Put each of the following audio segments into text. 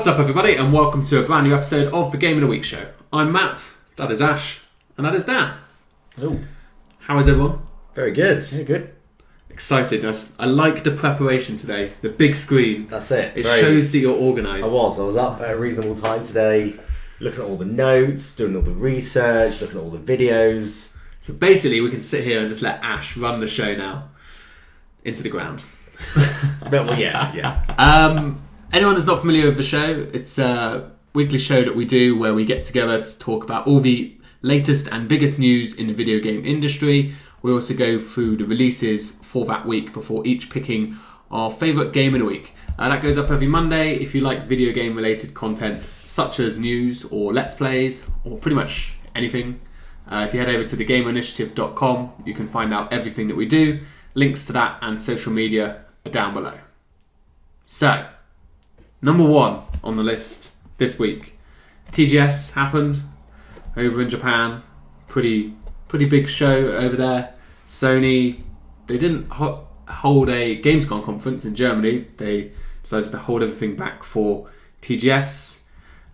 What's up, everybody, and welcome to a brand new episode of the Game of the Week show. I'm Matt, that is Ash, and that is Dan. Hello. How is everyone? Very good. Yeah, good. Excited. I like the preparation today. The big screen. That's it. It shows that you're organised. I was up at a reasonable time today, looking at all the notes, doing all the research, looking at all the videos. So basically, we can sit here and just let Ash run the show now into the ground. Well, yeah. Anyone that's not familiar with the show, it's a weekly show that we do where we get together to talk about all the latest and biggest news in the video game industry. We also go through the releases for that week before each picking our favourite game of the week. That goes up every Monday. If you like video game related content such as news or let's plays or pretty much anything, if you head over to thegameinitiative.com, you can find out everything that we do. Links to that and social media are down below. So, number one on the list this week, TGS happened over in Japan. Pretty big show over there. Sony, they didn't hold a Gamescom conference in Germany. They decided to hold everything back for TGS.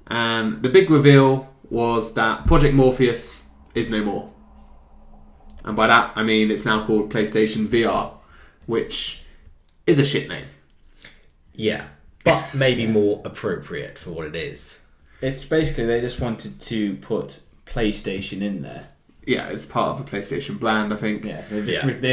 And the big reveal was that Project Morpheus is no more. And by that, I mean it's now called PlayStation VR, which is a shit name. Yeah, but maybe more appropriate for what it is. It's basically they just wanted to put PlayStation in there. Yeah, it's part of the PlayStation brand, I think. Yeah, they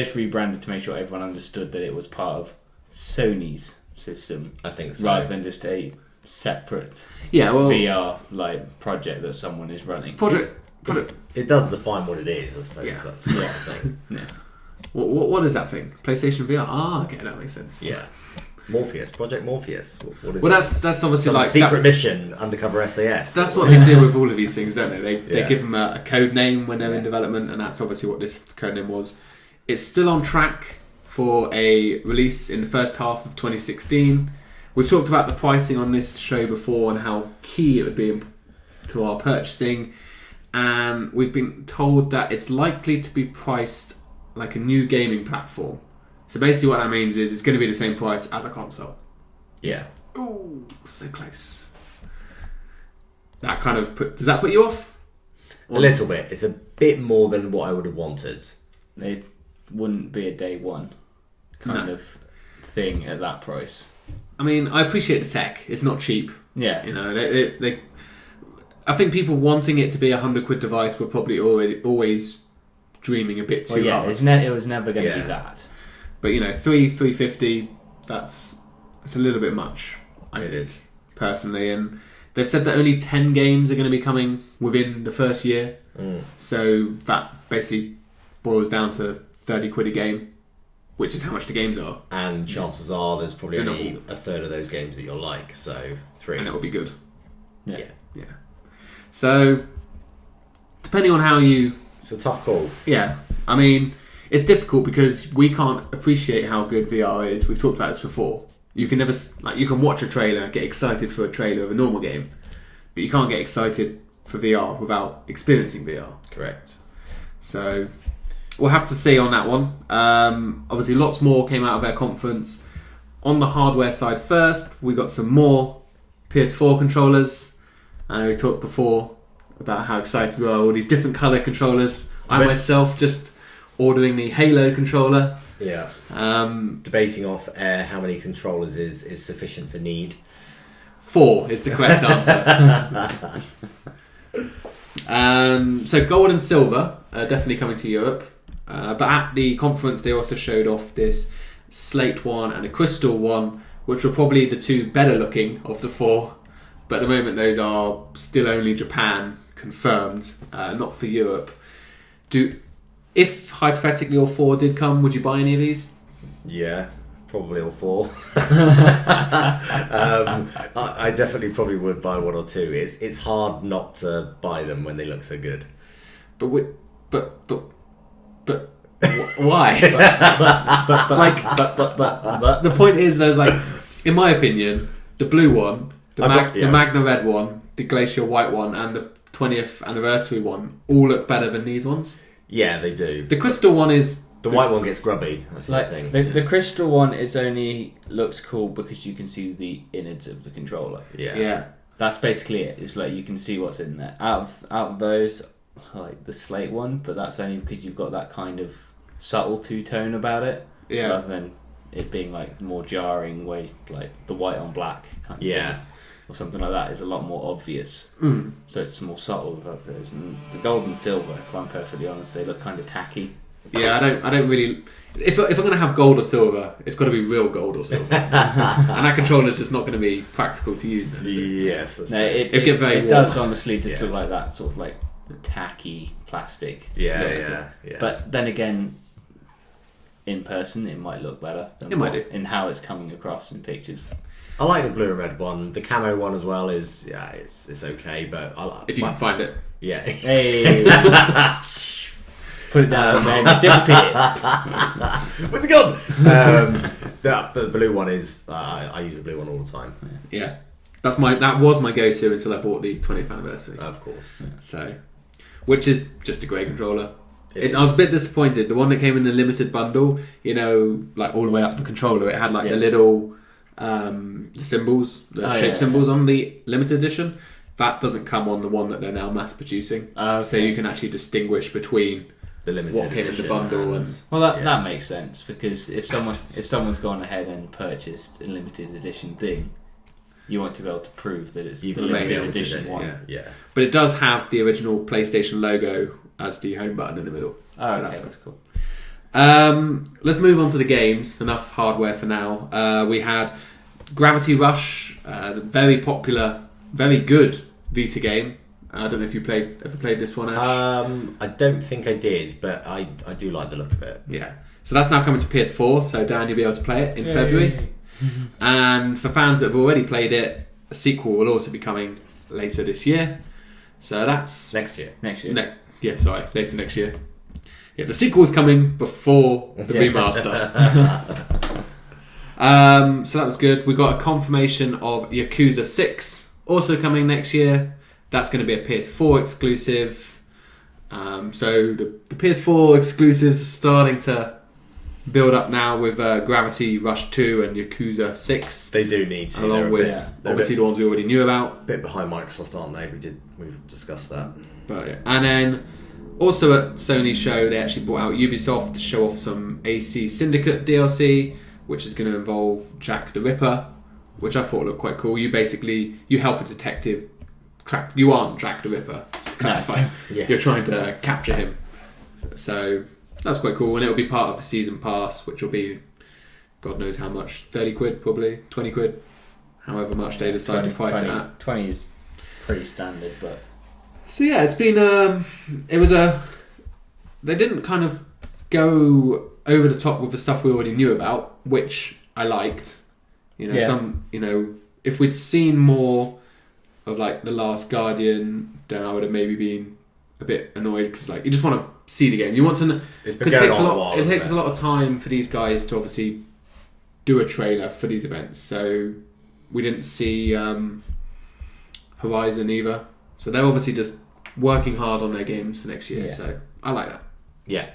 just rebranded to make sure everyone understood that it was part of Sony's system. I think so. Rather than just a separate VR project that someone is running. Project. It does define what it is, I suppose. Yeah. That's the thing. Yeah. What is that thing? PlayStation VR? Okay, that makes sense. Yeah. Morpheus, Project Morpheus. What is well, that? that's obviously some like secret mission, undercover SAS. That's what they do with all of these things, don't they? They Yeah. give them a code name when they're in development, and that's obviously what this code name was. It's still on track for a release in the first half of 2016. We've talked about the pricing on this show before and how key it would be to our purchasing, and we've been told that it's likely to be priced like a new gaming platform. So basically what that means is it's going to be the same price as a console. Yeah. Ooh, so close. That kind of does that put you off? A little bit. It's a bit more than what I would have wanted. It wouldn't be a day one kind of thing at that price. I mean, I appreciate the tech. It's not cheap. Yeah. You know, they I think people wanting it to be a £100 device were probably always dreaming a bit too hard. It was never going to be that. But you know, $350, it's a little bit much. It is. Personally, and they've said that only 10 games are going to be coming within the first year. So that basically boils down to £30 a game, which is how much the games are. And chances are there's probably They're only not a third of those games that you'll like, so 3. And it will be good. Yeah. So, depending on how you... It's a tough call. Yeah. I mean, it's difficult because we can't appreciate how good VR is. We've talked about this before. You can never... you can watch a trailer, get excited for a trailer of a normal game, but you can't get excited for VR without experiencing VR. Correct. So, we'll have to see on that one. Obviously, lots more came out of their conference. On the hardware side first, we got some more PS4 controllers. We talked before about how excited we are, all these different colour controllers. I myself just ordering the Halo controller. Yeah. Debating off air how many controllers is sufficient for need. 4 is the correct answer. So gold and silver are definitely coming to Europe. But at the conference they also showed off this slate one and a crystal one, which were probably the 2 better looking of the 4. But at the moment those are still only Japan confirmed, not for Europe. If hypothetically all 4 did come, would you buy any of these? Yeah, probably all 4. I definitely probably would buy 1 or 2. It's hard not to buy them when they look so good. But why? But the point is, there's in my opinion, the blue one, the Magna Red one, the Glacier White one, and the 20th anniversary one all look better than these ones. Yeah, they do. The crystal one is The white one gets grubby. That's like the thing. the crystal one is only looks cool because you can see the innards of the controller. Yeah. That's basically it. It's like you can see what's in there. Out of those, like the slate one, but that's only because you've got that kind of subtle two-tone about it. Yeah. Rather than it being like more jarring, way like the white on black kind of thing. Or something like that is a lot more obvious. So it's more subtle about those. And the gold and silver, if I'm perfectly honest, they look kind of tacky. Yeah, I don't really. If I'm going to have gold or silver, it's got to be real gold or silver, and that controller's just not going to be practical to use. Then, Yes, that's no, true. it does honestly just look like that sort of like tacky plastic. Yeah. But then again, in person, it might look better. Than might do. in how it's coming across in pictures. I like the blue and red one. The camo one as well is it's okay, but if you can find it. Yeah. Hey. Put it down and then disappear. Where's it gone? The blue one is I use the blue one all the time. Yeah, that was my go-to until I bought the 20th anniversary. Of course. So, which is just a great controller. I was a bit disappointed. The one that came in the limited bundle, like all the way up the controller, it had like the little symbols, shape symbols on the limited edition. That doesn't come on the one that they're now mass producing. So you can actually distinguish between the limited what came in the bundle and that makes sense, because if someone's gone ahead and purchased a limited edition thing, you want to be able to prove that it's the limited edition one. Yeah. But it does have the original PlayStation logo as the home button in the middle. Oh, so that's cool. Let's move on to the games. Enough hardware for now. We had Gravity Rush, the very popular, very good Vita game. I don't know if you ever played this one, Ash. I don't think I did, but I do like the look of it. Yeah. So that's now coming to PS4, so Dan, you'll be able to play it in February. And for fans that have already played it, a sequel will also be coming later this year. So that's... Next year. Later next year. Yeah, the sequel's coming before the remaster. So that was good. We got a confirmation of Yakuza 6 also coming next year. That's going to be a PS4 exclusive. So the PS4 exclusives are starting to build up now with Gravity Rush 2 and Yakuza 6. They do need to. Along with obviously the ones we already knew about. A bit behind Microsoft, aren't they? We've discussed that. But yeah. And then also at Sony's show, they actually brought out Ubisoft to show off some AC Syndicate DLC, which is going to involve Jack the Ripper, which I thought looked quite cool. You help a detective. You aren't Jack the Ripper, just to clarify. You're trying to capture him. So that's quite cool, and it'll be part of the season pass, which will be God knows how much, 30 quid probably, 20 quid, however much they decide to price it at. 20 is pretty standard, but... So yeah, it's been, they didn't kind of go over the top with the stuff we already knew about, which I liked. If we'd seen more of like The Last Guardian, then I would have maybe been a bit annoyed, because like you just want to see the game. You want to know, it's been going on a while. It takes a lot of time for these guys to obviously do a trailer for these events. So we didn't see Horizon either. So they're obviously just working hard on their games for next year. So I like that. Yeah.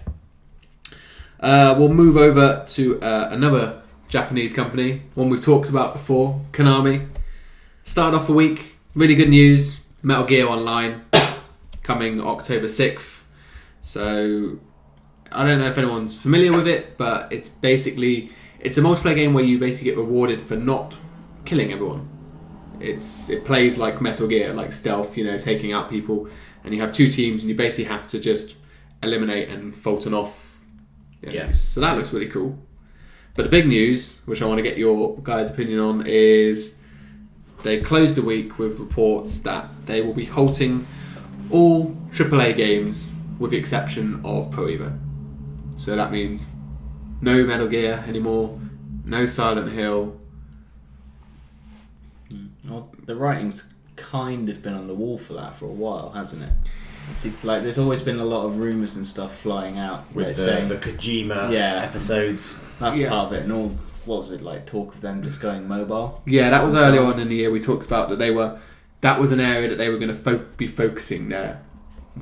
We'll move over to another Japanese company, one we've talked about before, Konami. Started off the week, really good news, Metal Gear Online, coming October 6th. So, I don't know if anyone's familiar with it, but it's a multiplayer game where you basically get rewarded for not killing everyone. It plays like Metal Gear, like stealth, taking out people, and you have two teams, and you basically have to just eliminate and Fulton off. So that looks really cool. But the big news, which I want to get your guys' opinion on, is they closed the week with reports that they will be halting all AAA games with the exception of Pro Evo. So that means no Metal Gear anymore, no Silent Hill. Well, the writing's kind of been on the wall for that for a while, hasn't it? Like, there's always been a lot of rumours and stuff flying out with the Kojima episodes. That's part of it, and all. What was it like? Talk of them just going mobile. Yeah, that was earlier on in the year. We talked about that that was an area that they were going to be focusing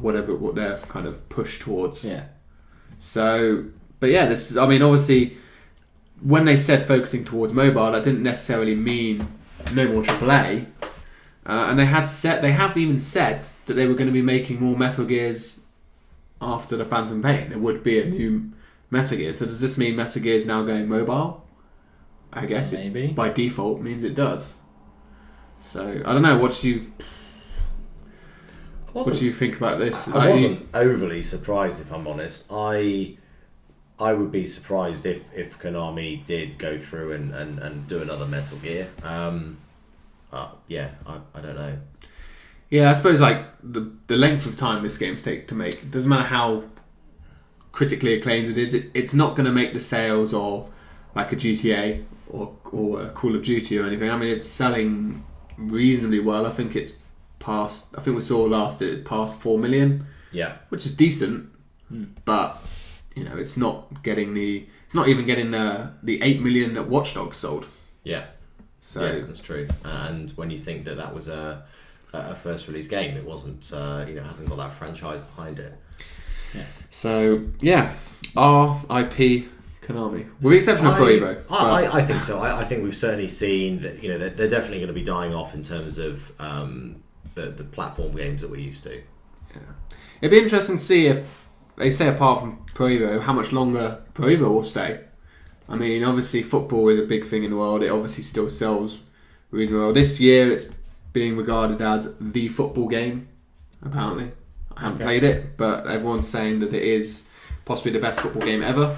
what their kind of push towards. Yeah. So But yeah, obviously, when they said focusing towards mobile, that didn't necessarily mean no more AAA. And they have even said that they were going to be making more Metal Gears after the Phantom Pain. There would be a new Metal Gear. So does this mean Metal Gear is now going mobile? I guess maybe. It, by default, means it does. So, I don't know, what do you think about this? I wasn't overly surprised, if I'm honest. I would be surprised if Konami did go through and do another Metal Gear. Yeah, I don't know. Yeah, I suppose like the length of time this game's take to make, it doesn't matter how critically acclaimed it is, it's not going to make the sales of like a GTA or a Call of Duty or anything. I mean, it's selling reasonably well. I think we saw last it passed 4 million. Yeah, which is decent, but it's not even getting the 8 million that Watch Dogs sold. Yeah. So yeah, that's true. And when you think that was a first release game, it wasn't. Hasn't got that franchise behind it. Yeah. So yeah, R.I.P. Konami, with the exception of Pro Evo. I think so. I think we've certainly seen that. They're definitely going to be dying off in terms of the platform games that we're used to. Yeah. It'd be interesting to see if they say, apart from Pro Evo, how much longer Pro Evo will stay. I mean, obviously football is a big thing in the world. It obviously still sells reasonably well. This year it's being regarded as the football game, apparently. I haven't played it, but everyone's saying that it is possibly the best football game ever.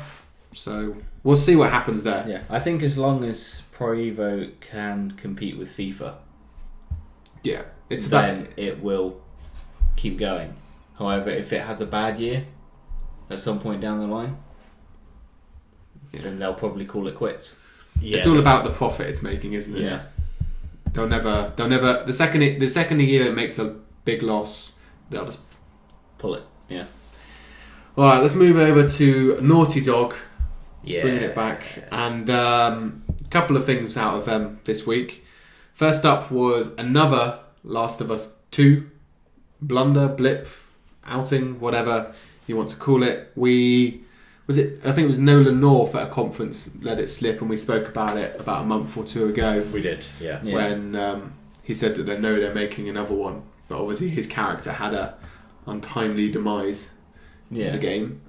So we'll see what happens there. Yeah, I think as long as Pro Evo can compete with FIFA, yeah, then it will keep going. However, if it has a bad year at some point down the line, then they'll probably call it quits. Yeah, it's all about the profit it's making, isn't it? Yeah. They'll never. The second year it makes a big loss, they'll just pull it. Yeah. All right, let's move over to Naughty Dog. Yeah. Bringing it back, and a couple of things out of them this week. First up was another Last of Us 2 blunder, blip, outing, whatever you want to call it. I think it was Nolan North at a conference let it slip, and we spoke about it about a month or two ago. We did, yeah. When he said that they're making another one, but obviously his character had a untimely demise in the game.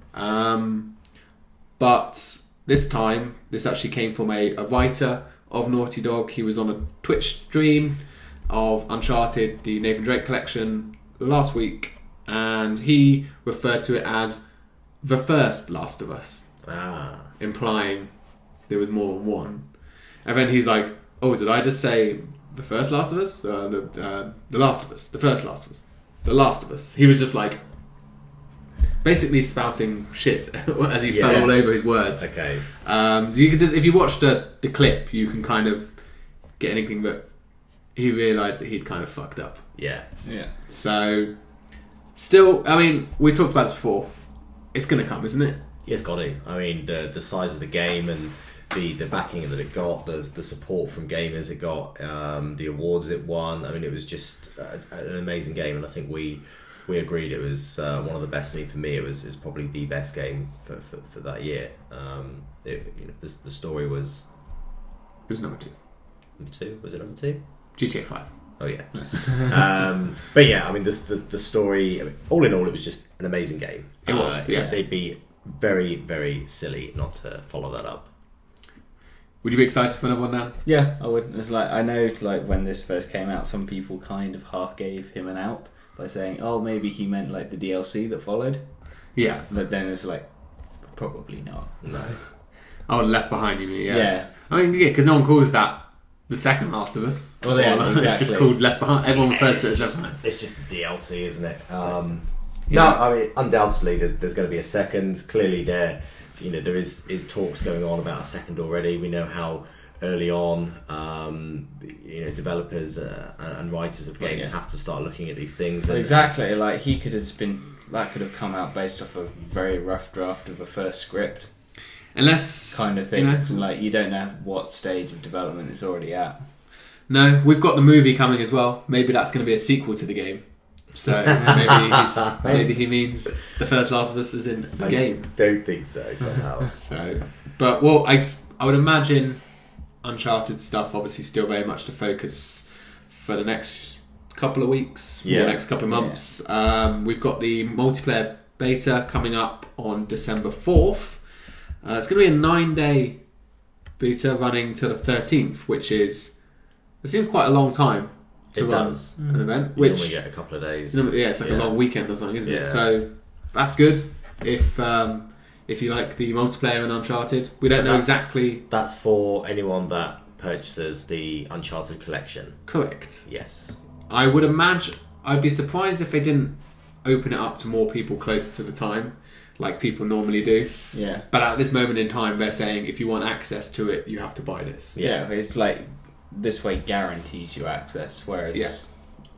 But this time, this actually came from a writer of Naughty Dog. He was on a Twitch stream of Uncharted, the Nathan Drake collection, last week, and he referred to it as the first Last of Us, implying there was more than one. And then he's like, "Oh, did I just say the first Last of Us? The Last of Us, the first Last of Us, the Last of Us." He was just like, basically spouting shit as he fell all over his words. Okay. So you could just, if you watch the clip, you can kind of get anything, but he realised that he'd kind of fucked up. Yeah. Yeah. So, still, I mean, we talked about this before. It's going to come, isn't it? Yeah, it's got to. I mean, the size of the game and the backing that it got, the support from gamers it got, the awards it won. I mean, it was just an amazing game, and I think we agreed it was one of the best. I mean, for me, it's probably the best game for that year. The story was. It was number 2. Number 2? Was it number 2? GTA 5. Oh yeah. But yeah, I mean, the story. I mean, all in all, it was just an amazing game. It was. Yeah. They'd be very, very silly not to follow that up. Would you be excited for another one now? Yeah, I would. It's like, I know, like, when this first came out, some people kind of half gave him an out by saying, "Oh, maybe he meant like the DLC that followed." Yeah, but then it's like, probably not. No. Oh, Left Behind, you mean? Yeah. I mean, yeah, because no one calls that the second Last of Us. Well, yeah, exactly. It's just called Left Behind. Everyone refers to it as that. It's just a DLC, isn't it? No, I mean, undoubtedly, there's going to be a second. Clearly, there is talks going on about a second already. We know how early on, developers and writers of games have to start looking at these things. And, exactly, like that could have come out based off a very rough draft of a first script. Unless kind of thing, it's like you don't know what stage of development it's already at. No, we've got the movie coming as well. Maybe that's going to be a sequel to the game. So maybe he means the first Last of Us is in the game. Don't think so somehow. But I would imagine Uncharted stuff obviously still very much the focus for the next couple of weeks, or next couple of months. Yeah. We've got the multiplayer beta coming up on December 4th. It's going to be a 9-day beta running to the 13th, which it seems quite a long time to run an event. You normally get a couple of days. Yeah, it's like a long weekend or something, isn't it? So that's good if you like the multiplayer in Uncharted. We don't know exactly. That's for anyone that purchases the Uncharted collection. Correct. Yes. I would imagine. I'd be surprised if they didn't open it up to more people closer to the time, like people normally do. Yeah. But at this moment in time, they're saying if you want access to it, you have to buy this. Yeah, it's like this way guarantees you access, whereas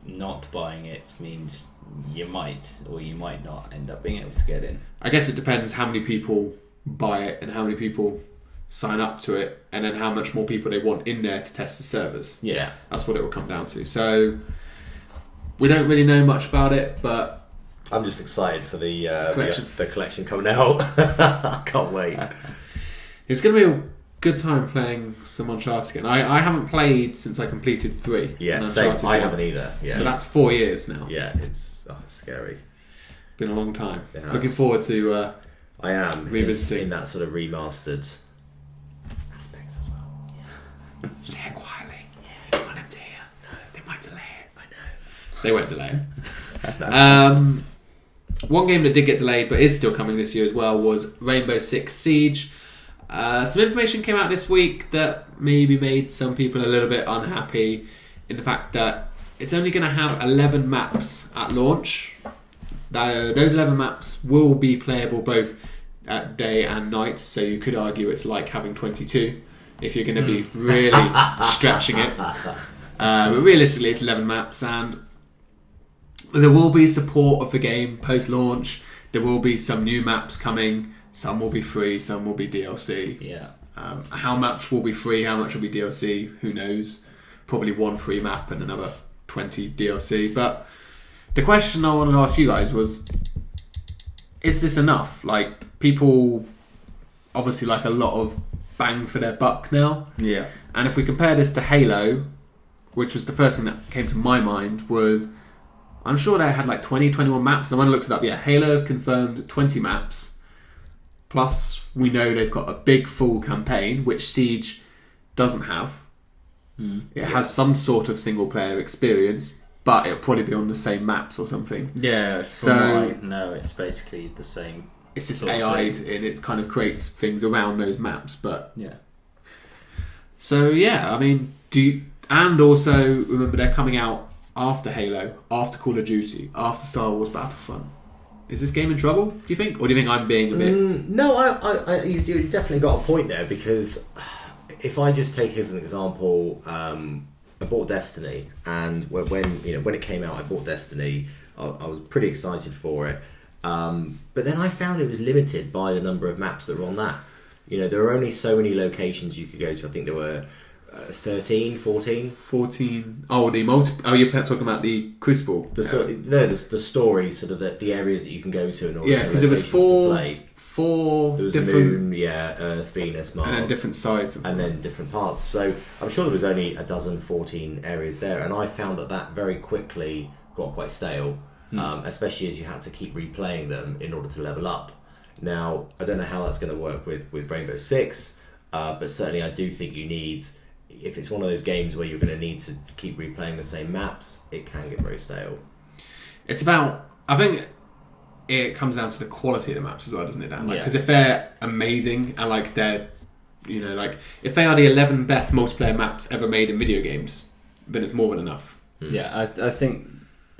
not buying it means you might or you might not end up being able to get in. I guess it depends how many people buy it and how many people sign up to it, and then how much more people they want in there to test the servers. Yeah. That's what it will come down to. So we don't really know much about it, but I'm just excited for the collection. The collection coming out. I can't wait. It's going to be a good time playing some Uncharted again. I haven't played since I completed 3. Yeah, same. I haven't either. Yeah. So that's 4 years now. Yeah, it's scary. Been a long time. Looking forward to I am revisiting in that sort of remastered aspect as well. Say it quietly. Yeah. I want them to hear. No. They might delay it. I know. They won't delay it. No. One game that did get delayed but is still coming this year as well was Rainbow Six Siege. Some information came out this week that maybe made some people a little bit unhappy in the fact that it's only going to have 11 maps at launch. Those 11 maps will be playable both at day and night, so you could argue it's like having 22 if you're going to be really stretching it. But realistically, it's 11 maps, and there will be support of the game post-launch. There will be some new maps coming. Some will be free, some will be DLC. Yeah. How much will be free, how much will be DLC, who knows? Probably one free map and another 20 DLC. But the question I wanted to ask you guys was, is this enough? Like, people obviously like a lot of bang for their buck now. Yeah. And if we compare this to Halo, which was the first thing that came to my mind, was I'm sure they had like 20, 21 maps. And when I looked it up, Halo have confirmed 20 maps. Plus, we know they've got a big full campaign, which Siege doesn't have. It has some sort of single-player experience, but it'll probably be on the same maps or something. Yeah, no, it's basically the same. It's just AI'd, and it kind of creates things around those maps. But yeah. So yeah, I mean, and also remember they're coming out after Halo, after Call of Duty, after Star Wars Battlefront. Is this game in trouble, do you think? Or do you think I'm being a bit... No, you definitely got a point there, because if I just take as an example, I bought Destiny, and when it came out, I bought Destiny. I was pretty excited for it. But then I found it was limited by the number of maps that were on that. There were only so many locations you could go to. I think there were 13, 14? 14. Oh, you're talking about the Crucible? The story, sort of the areas that you can go to in order to because there was four there was different... Moon, Earth, Venus, Mars. And then different sides. And then different parts. So I'm sure there was only 14 areas there. And I found that very quickly got quite stale, especially as you had to keep replaying them in order to level up. Now, I don't know how that's going to work with Rainbow Six, but certainly I do think you need... If it's one of those games where you're going to need to keep replaying the same maps, it can get very stale. It's about... I think it comes down to the quality of the maps as well, doesn't it, Dan? Because if they're amazing and they're... if they are the 11 best multiplayer maps ever made in video games, then it's more than enough. Yeah, I think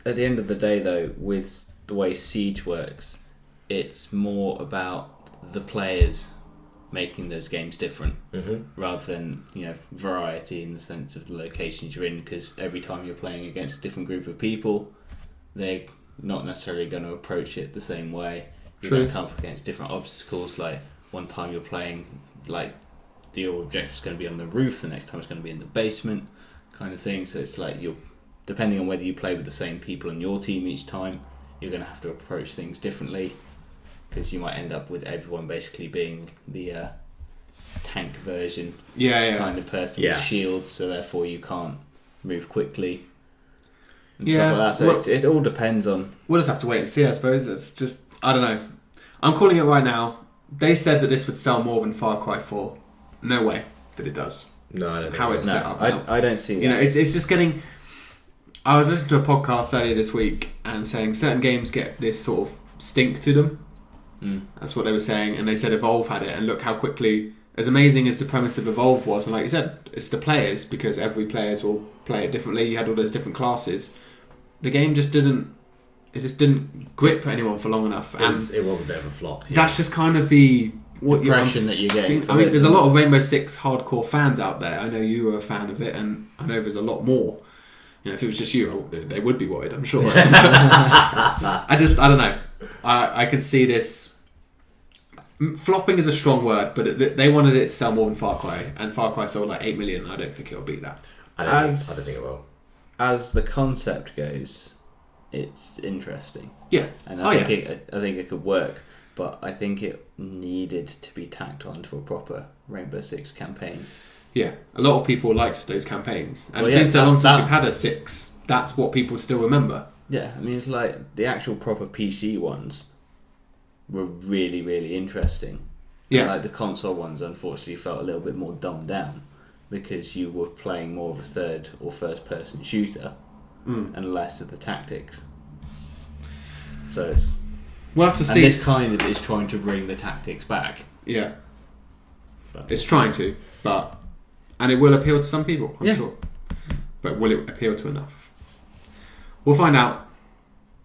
at the end of the day, though, with the way Siege works, it's more about the players making those games different, rather than variety in the sense of the locations you're in, because every time you're playing against a different group of people, they're not necessarily going to approach it the same way. You're going to come up against different obstacles. Like one time you're playing, your objective is going to be on the roof, the next time it's going to be in the basement, kind of thing. So it's like you're depending on whether you play with the same people on your team each time, you're going to have to approach things differently, because you might end up with everyone basically being the tank version kind of person with shields, so therefore you can't move quickly and stuff like that. So it all depends on... We'll just have to wait and see, I suppose. It's just, I don't know. I'm calling it right now. They said that this would sell more than Far Cry 4. No way that it does. No, I don't think how it's set up now. I don't see that. You know, it's just getting... I was listening to a podcast earlier this week and saying certain games get this sort of stink to them. That's what they were saying, and they said Evolve had it, and look how quickly, as amazing as the premise of Evolve was, and like you said, it's the players, because every players will play it differently. You had all those different classes. The game just didn't grip anyone for long enough. It was a bit of a flop. Yeah. That's just kind of the impression that you're getting. I mean, there's a lot of Rainbow Six hardcore fans out there. I know you were a fan of it, and I know there's a lot more. You know, if it was just you, they would be worried, I'm sure. I don't know. I could see this... Flopping is a strong word, but they wanted it to sell more than Far Cry, and Far Cry sold like 8 million. I don't think it'll beat that. I don't think it will. As the concept goes, it's interesting. Yeah. And I think it could work, but I think it needed to be tacked on to a proper Rainbow Six campaign. Yeah. A lot of people liked those campaigns. And it's been so long since you've had a 6, that's what people still remember. Yeah, I mean, it's like the actual proper PC ones were really, really interesting. Yeah. And like the console ones, unfortunately, felt a little bit more dumbed down because you were playing more of a third or first person shooter and less of the tactics. So we'll have to see. And this kind of is trying to bring the tactics back. Yeah. But it's trying to, and it will appeal to some people, I'm sure. But will it appeal to enough? We'll find out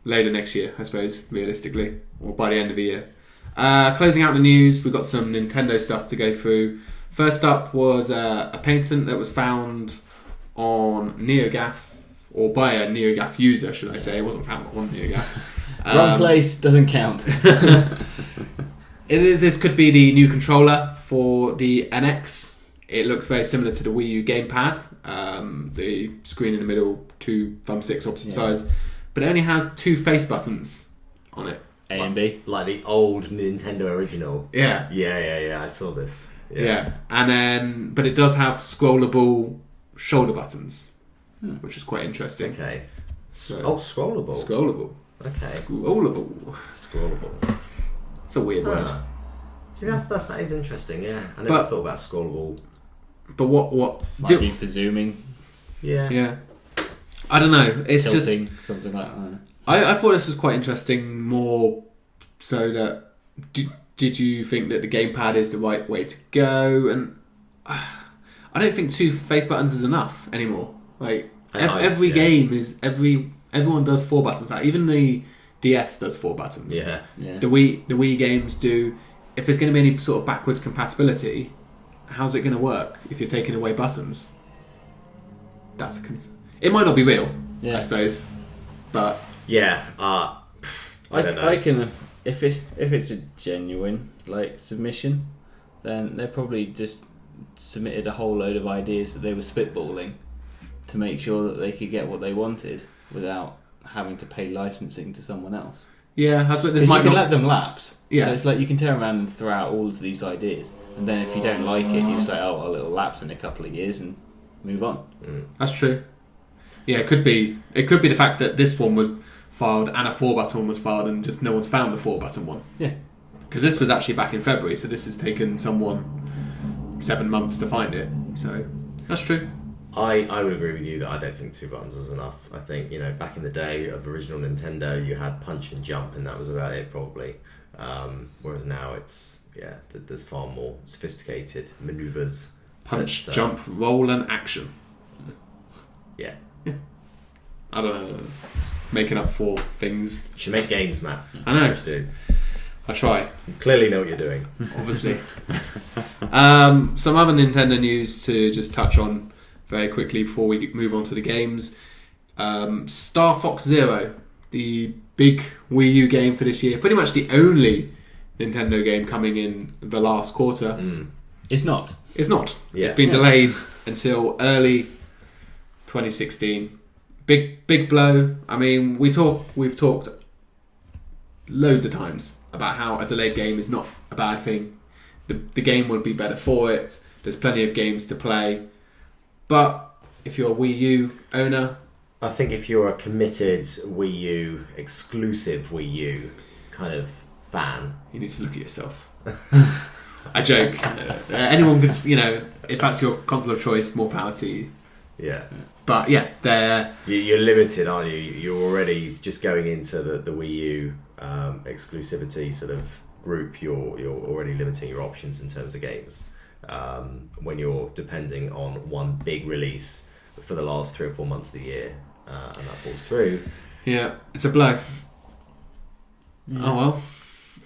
later next year, I suppose, realistically, or by the end of the year. Closing out the news, we've got some Nintendo stuff to go through. First up was a patent that was found on NeoGAF, or by a NeoGAF user, should I say. It wasn't found on NeoGAF. Wrong place, doesn't count. This could be the new controller for the NX. It looks very similar to the Wii U gamepad. The screen in the middle, 2 thumbsticks opposite sides. But it only has 2 face buttons on it. A and B. Like the old Nintendo original. Yeah. Yeah, I saw this. Yeah. And then, but it does have scrollable shoulder buttons, which is quite interesting. Okay. So, scrollable. Scrollable. Okay. Scrollable. It's a weird word. See, that is interesting. Yeah, I never thought about scrollable. But what might be for zooming? Yeah. I don't know. It's tilting, just something like that. I thought this was quite interesting. More so that did you think that the gamepad is the right way to go? And I don't think 2 face buttons is enough anymore. Like every game is everyone does 4 buttons. Like, even the DS does 4 buttons. Yeah. The Wii games do. If there's going to be any sort of backwards compatibility, how's it going to work if you're taking away buttons? It might not be real, I suppose, but I don't know. I can if it's a genuine submission, then they probably just submitted a whole load of ideas that they were spitballing to make sure that they could get what they wanted without having to pay licensing to someone else. Yeah, that's what this might might you can let them lapse. Yeah, so it's like you can turn around and throw out all of these ideas, and then if you don't like it, you say, "Oh, well, it'll lapse in a couple of years," and move on. That's true. Yeah, it could be the fact that this one was filed and a 4-button one was filed, and just no one's found the 4-button one. Yeah, because this was actually back in February, so this has taken someone 7 months to find it. So that's true. I would agree with you that I don't think 2 buttons is enough. I think, back in the day of original Nintendo, you had punch and jump, and that was about it, probably. Whereas now there's far more sophisticated maneuvers. Punch, jump, roll, and action. Yeah. I don't know. Making up 4 things. You should make games, Matt. I know. Do. I try. You clearly know what you're doing. Obviously. Some other Nintendo news to just touch on very quickly before we move on to the games. Star Fox Zero, the big Wii U game for this year, pretty much the only Nintendo game coming in the last quarter. It's not. It's not. Yeah. It's been delayed until early 2016. big blow. I mean, we've talked loads of times about how a delayed game is not a bad thing. The game would be better for it. There's plenty of games to play. But if you're a Wii U owner... I think if you're a committed Wii U, exclusive Wii U kind of fan... You need to look at yourself. I joke. Anyone could, if that's your console of choice, more power to you. Yeah. But yeah, they're... You're limited, aren't you? You're already just going into the Wii U exclusivity sort of group. You're already limiting your options in terms of games when you're depending on one big release for the last 3 or 4 months of the year, and that falls through. Yeah, it's a blow. Yeah. Oh well.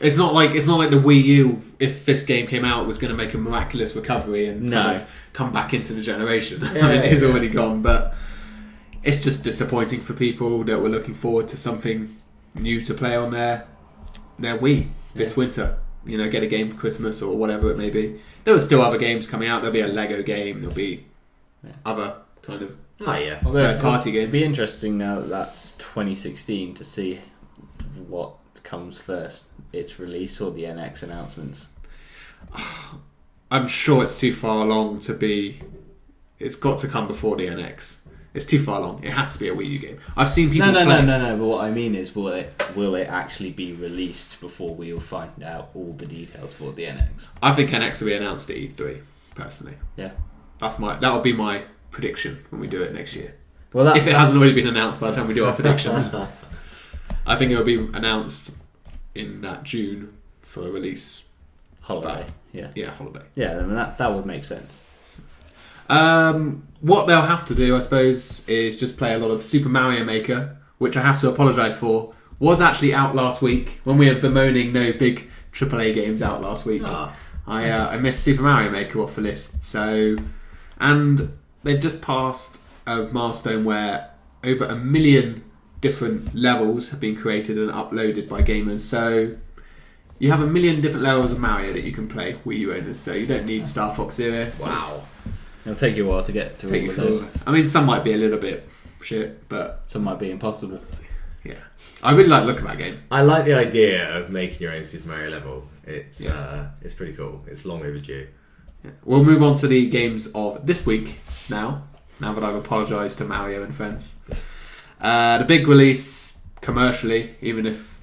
It's not like the Wii U, if this game came out, was going to make a miraculous recovery and kind of come back into the generation. Yeah, I mean, it is already gone, but it's just disappointing for people that were looking forward to something new to play on their Wii this winter. Get a game for Christmas or whatever it may be. There are still other games coming out. There'll be a Lego game. There'll be other kind of third-party games. It'll be interesting now that that's 2016 to see what comes first, its release or the NX announcements. I'm sure it's too far along to be... It's got to come before the NX. It's too far along. It has to be a Wii U game. I've seen people play... No. But what I mean is, will it actually be released before we'll find out all the details for the NX? I think NX will be announced at E3, personally. Yeah. That'll be my prediction when we do it next year. Well, if it hasn't already been announced by the time we do our predictions. I think it will be announced in that June for a release. Holiday. Yeah, holiday. Yeah, I mean, that would make sense. What they'll have to do, I suppose, is just play a lot of Super Mario Maker, which I have to apologise for, was actually out last week when we had bemoaning no big AAA games out last week. I missed Super Mario Maker off the list. So, and they've just passed a milestone where over 1 million different levels have been created and uploaded by gamers. So you have 1 million different levels of Mario that you can play, Wii U owners. So you don't need Star Fox Zero. Wow. It'll take you a while to get through all of those. I mean, some might be a little bit shit, but some might be impossible. Yeah, I really like the look of that game. I like the idea of making your own Super Mario level. It's pretty cool. It's long overdue. Yeah. We'll move on to the games of this week now that I've apologised to Mario and friends. The big release commercially, even if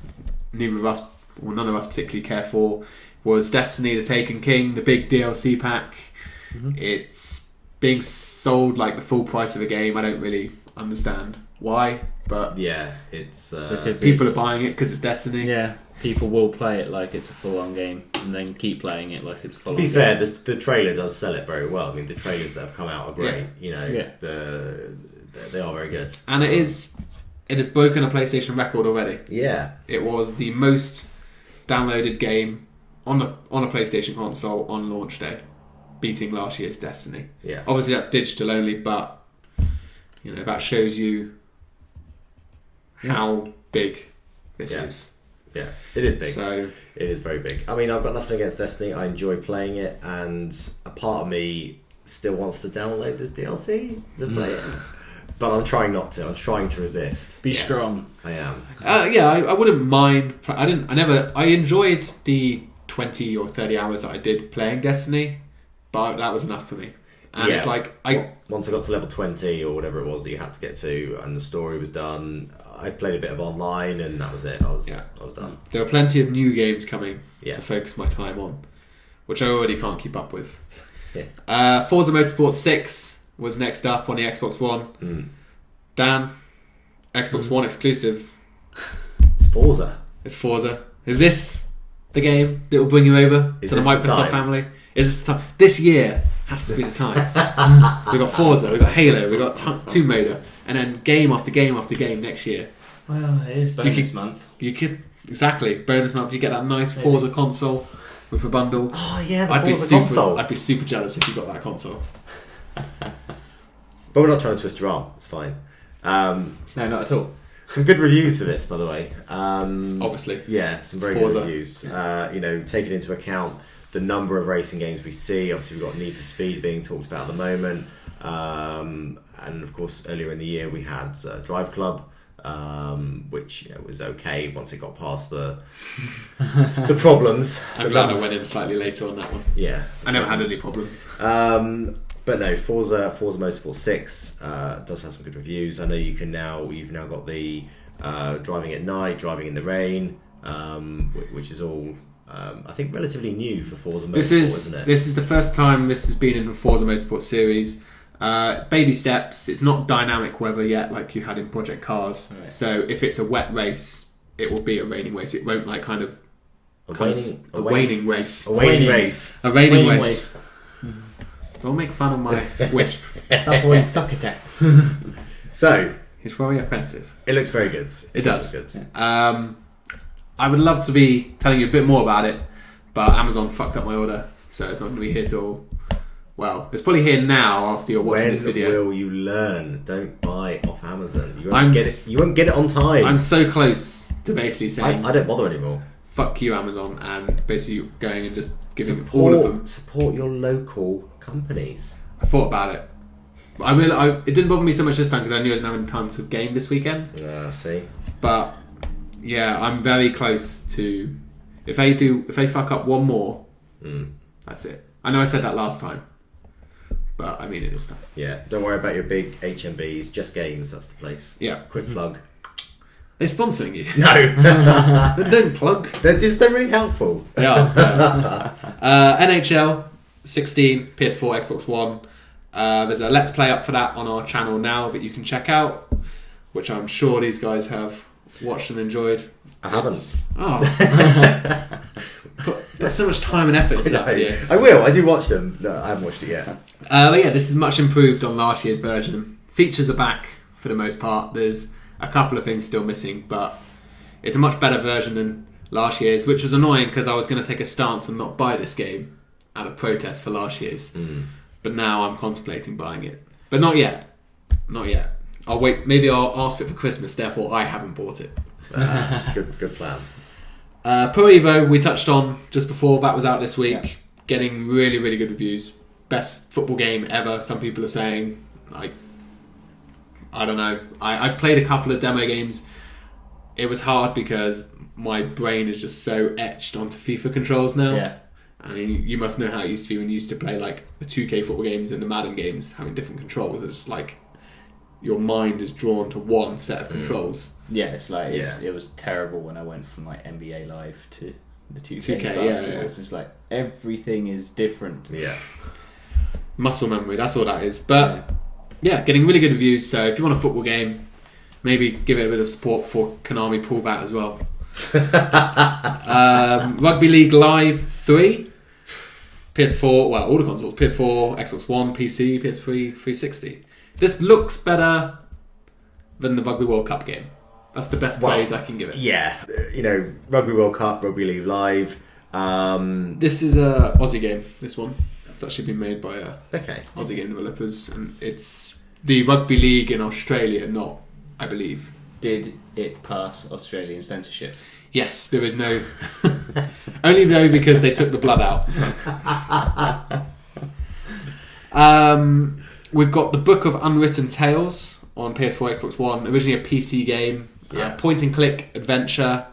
none of us particularly care for, was Destiny: The Taken King, the big DLC pack. Mm-hmm. It's being sold like the full price of the game. I don't really understand why, but yeah, it's because people are buying it because it's Destiny. Yeah, people will play it like it's a full-on game and then keep playing it like it's a full-on game. To be fair, the trailer does sell it very well. I mean, the trailers that have come out are great. Yeah. They are very good, and it has broken a PlayStation record already. Yeah, it was the most downloaded game on a PlayStation console on launch day, beating last year's Destiny. Yeah, obviously that's digital only, but that shows you how big this is. Yeah, it is big. So it is very big. I mean, I've got nothing against Destiny. I enjoy playing it, and a part of me still wants to download this DLC to play it. But I'm trying not to. I'm trying to resist. Be strong. I am. I wouldn't mind. I enjoyed the 20 or 30 hours that I did playing Destiny, but that was enough for me. And it's like once I got to level 20 or whatever it was that you had to get to, and the story was done, I played a bit of online, and that was it. I was done. There are plenty of new games coming to focus my time on, which I already can't keep up with. Yeah. Forza Motorsport 6 was next up on the Xbox One. Dan, Xbox One exclusive. It's Forza. Is this the game that will bring you over to the Microsoft family? Is this the time? This year has to be the time. We've got Forza, we've got Halo, we've got Tomb Raider, and then game after game after game next year. Well, it is bonus month. You could exactly bonus month. You get that nice Forza console with a bundle. Oh yeah, I'd be super jealous if you got that console. But we're not trying to twist your arm. It's fine. No, not at all. Some good reviews for this, by the way. Obviously, yeah, some very good reviews. Taking into account the number of racing games we see. Obviously, we've got Need for Speed being talked about at the moment. And of course, earlier in the year we had Drive Club, which was okay once it got past the problems. I'm glad I went in slightly later on that one. Yeah, I never had any problems. But no, Forza Motorsport 6 does have some good reviews. I know you've now got the driving at night, driving in the rain, which is all I think relatively new for Forza Motorsport, isn't it? This is the first time this has been in the Forza Motorsport series. Baby steps. It's not dynamic weather yet like you had in Project Cars. Right. So if it's a wet race, it will be a raining race. It won't like kind of a waning race. A waning race. A raining race. Don't make fun of my wish. That's when suck attack. So it's very offensive. It looks very good. It does. Look good. Yeah. I would love to be telling you a bit more about it, but Amazon fucked up my order, so it's not going to be here till. Well, it's probably here now after you're watching this video. When will you learn? Don't buy off Amazon. You won't get it on time. I'm so close to basically saying I don't bother anymore. Fuck you, Amazon, and basically going and just giving all of them. Support your local companies. I thought about it. But it didn't bother me so much this time because I knew I didn't have any time to game this weekend. See. But yeah, I'm very close to. If they fuck up one more, that's it. I know I said that last time, but I mean it this time. Yeah, don't worry about your big HMVs. Just Games, that's the place. Yeah. Quick plug. They're sponsoring you. No. But don't plug. They're really helpful. Yeah. NHL 16, PS4, Xbox One. There's a Let's Play up for that on our channel now that you can check out, which I'm sure these guys have watched and enjoyed. I haven't. Put so much time and effort into that video. I will. I do watch them. No, I haven't watched it yet. But yeah, this is much improved on last year's version. Features are back for the most part. There's a couple of things still missing, but it's a much better version than last year's, which was annoying because I was going to take a stance and not buy this game out of protest for last year's. But now I'm contemplating buying it. But not yet. Not yet. I'll wait. Maybe I'll ask for it for Christmas, therefore I haven't bought it. Good plan. Pro Evo we touched on just before that was out this week. Yeah. Getting really, really good reviews. Best football game ever, some people are saying. I don't know. I've played a couple of demo games. It was hard because my brain is just so etched onto FIFA controls now. Yeah. I mean, you must know how it used to be when you used to play like the 2K football games and the Madden games, having different controls. It's like your mind is drawn to one set of controls. Yeah, it's like it was terrible when I went from like NBA Live to the 2K basketball. Yeah. It's just like everything is different. Yeah. Muscle memory, that's all that is. But yeah, getting really good reviews. So if you want a football game, maybe give it a bit of support for Konami pull that as well. Rugby League Live 3, PS4, well, all the consoles, PS4, Xbox One, PC, PS3, 360. This looks better than the Rugby World Cup game. That's the best praise I can give it. Yeah, Rugby World Cup, Rugby League Live. This is a Aussie game, this one. It's actually been made by Aussie game developers, and it's the Rugby League in Australia, not, I believe. Did it pass Australian censorship? Yes, there is no... Only though because they took the blood out. We've got the Book of Unwritten Tales on PS4, Xbox One. Originally a PC game. Point and click adventure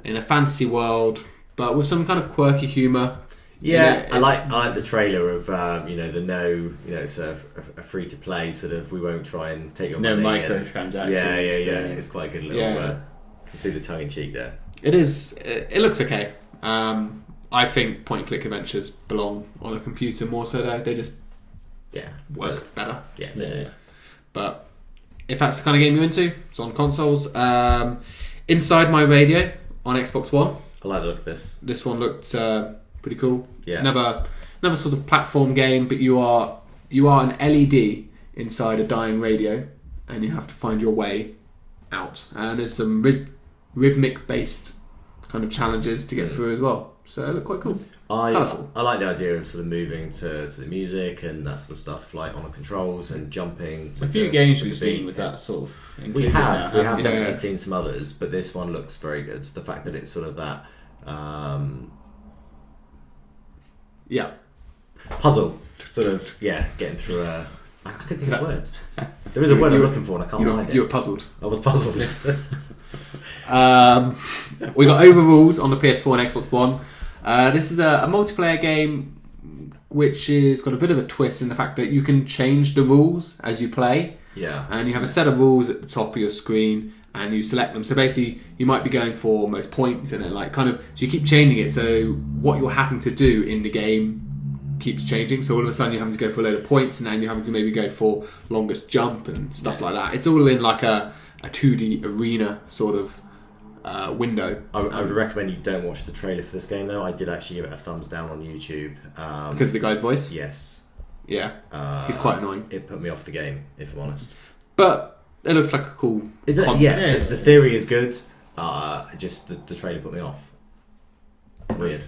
in a fantasy world, but with some kind of quirky humour. Yeah, I like the trailer of it's a free to play sort of. We won't try and take your money. No microtransactions. Yeah. It's quite a good little. You can see the tongue in cheek there. It is. It looks okay. I think point and click adventures belong on a computer more so. They just work better. Yeah. But if that's the kind of game you're into, it's on consoles. Inside My Radio on Xbox One. I like the look of this. This one looked pretty cool. Yeah. Another sort of platform game, but you are an LED inside a dying radio, and you have to find your way out. And there's some rhythmic based kind of challenges to get through as well. So it looked quite cool. I like the idea of sort of moving to the music and that sort of stuff, like on the controls and jumping. A few games we've seen with that sort of. We have definitely seen some others, but this one looks very good. The fact that it's sort of that puzzle, sort of getting through a I couldn't think of words. There is a word I'm looking for and I can't find it. You were puzzled. I was puzzled. We got Overruled on the PS4 and Xbox One. This is a multiplayer game which has got a bit of a twist in the fact that you can change the rules as you play. Yeah. And you have a set of rules at the top of your screen and you select them. So basically you might be going for most points and then so you keep changing it. So what you're having to do in the game keeps changing. So all of a sudden you're having to go for a load of points and then you're having to maybe go for longest jump and stuff like that. It's all in like a 2D arena sort of window. I would recommend you don't watch the trailer for this game though. I did actually give it a thumbs down on YouTube. Because of the guy's voice? Yes. Yeah. He's quite annoying. It put me off the game, if I'm honest. But it looks like a cool concept. Yeah, the theory is good. Just the trailer put me off. Weird.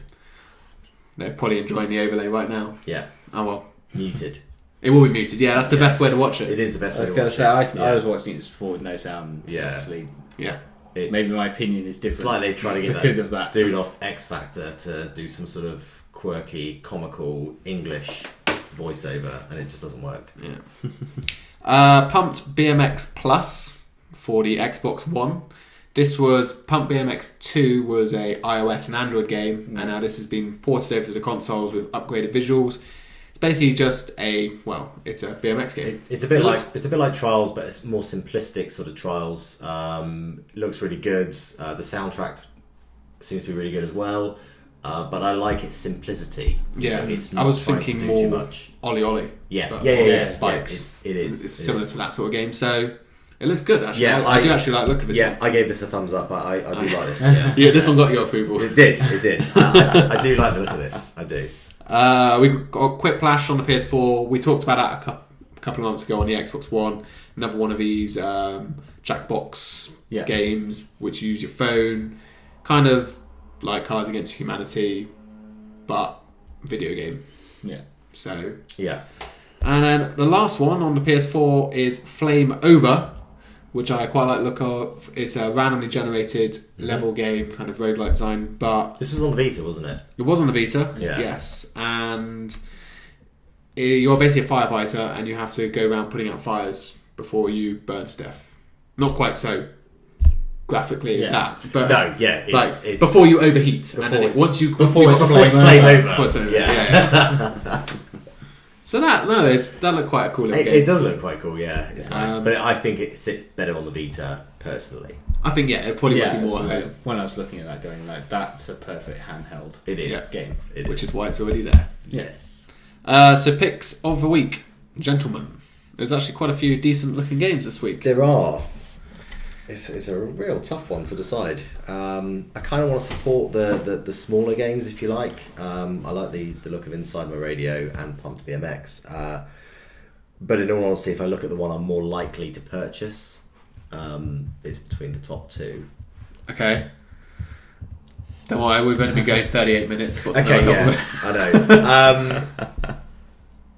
They're probably enjoying the overlay right now. Yeah. Oh well. Muted. It will be muted. Yeah, that's the best way to watch it. It is the best way to watch I was going to say, I it. was watching it just before with no sound. Yeah. Actually. Yeah. Maybe my opinion is different. It's like they've tried to get because of that dude off X Factor to do some sort of quirky, comical English voiceover, and it just doesn't work. Yeah. Pumped BMX Plus for the Xbox One. This was Pumped BMX 2 was a iOS and Android game, and now this has been ported over to the consoles with upgraded visuals. It's basically just it's a BMX game. It's a bit like Trials, but it's more simplistic sort of Trials. Looks really good. The soundtrack seems to be really good as well. But I like its simplicity. Yeah, it's I not was trying thinking to do more too much. Ollie. Yeah. Bikes. It is. It's similar to that sort of game. So it looks good. Actually, Yeah, I do actually like the look of this. Yeah, one. I gave this a thumbs up. I do like this. Yeah, this one got your approval. It did. I do like the look of this. I do. We got Quiplash on the PS4. We talked about that a couple of months ago on the Xbox One. Another one of these Jackbox games which use your phone, kind of like Cards Against Humanity, but video game. Yeah. So yeah. And then the last one on the PS4 is Flame Over, which I quite like the look of. It's a randomly generated level game, kind of roguelike design, but this was on Vita, wasn't it? It was on the Vita, yes. And you're basically a firefighter, and you have to go around putting out fires before you burn to death. Not quite so graphically as that, but it's before you overheat. Once you flame over. Yeah. So that looked quite a cool little game. It does look quite cool, yeah. It's nice. But I think it sits better on the Vita, personally. I think, it probably might be more so when I was looking at that going, that's a perfect handheld game. Which is why it's already there. Yes. So picks of the week, gentlemen. There's actually quite a few decent looking games this week. There are. It's a real tough one to decide. I kind of want to support the smaller games, if you like. I like the look of Inside My Radio and Pumped BMX. But in all honesty, if I look at the one I'm more likely to purchase, it's between the top two. Okay. Don't worry, we've only been going 38 minutes. What's I know.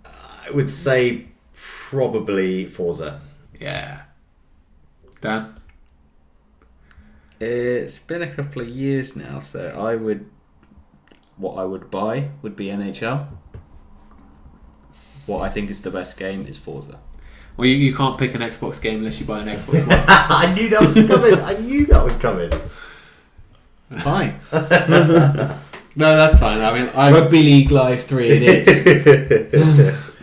I would say probably Forza. Yeah. Dan? It's been a couple of years now, so what I would buy would be NHL. What I think is the best game is Forza. Well, you can't pick an Xbox game unless you buy an Xbox One. I knew that was coming. Fine. No, that's fine. I mean, Rugby League Live 3 it is.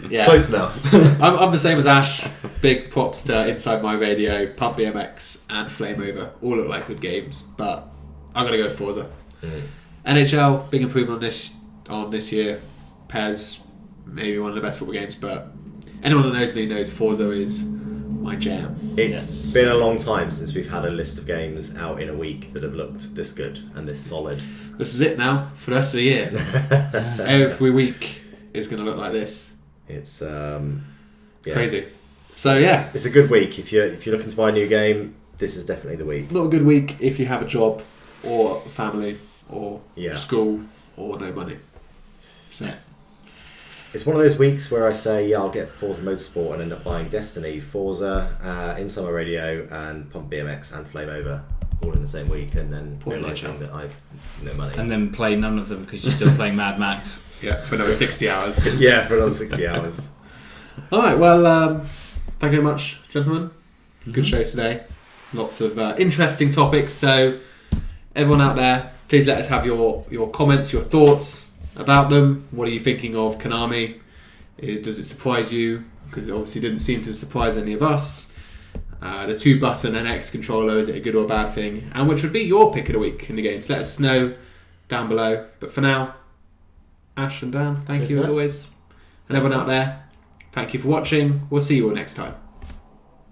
Yeah. Close enough. I'm the same as Ash. Big props to Inside My Radio, Pump BMX, and Flame Over. All look like good games, but I'm going to go Forza. NHL, big improvement on this year. PES, maybe one of the best football games, but anyone that knows me knows Forza is my jam. It's been a long time since we've had a list of games out in a week that have looked this good and this solid. This is it now for the rest of the year. Every week is going to look like this. It's crazy. So it's a good week if you're looking to buy a new game. This is definitely the week. Not a good week if you have a job or family or school or no money. So it's one of those weeks where I say I'll get Forza Motorsport and end up buying Destiny, Forza, Inside My Radio, and Pump BMX and Flame Over all in the same week, and then realising that I've no money. And then play none of them because you're still playing Mad Max. Yeah, for another 60 hours. Yeah, for another 60 hours. All right, well, thank you very much, gentlemen. Good show today. Lots of interesting topics. So, everyone out there, please let us have your comments, your thoughts about them. What are you thinking of Konami? Does it surprise you? Because it obviously didn't seem to surprise any of us. The 2-button NX controller, is it a good or a bad thing? And which would be your pick of the week in the game? So let us know down below. But for now, Ash and Dan, thank you as always. And everyone out there, thank you for watching. We'll see you all next time.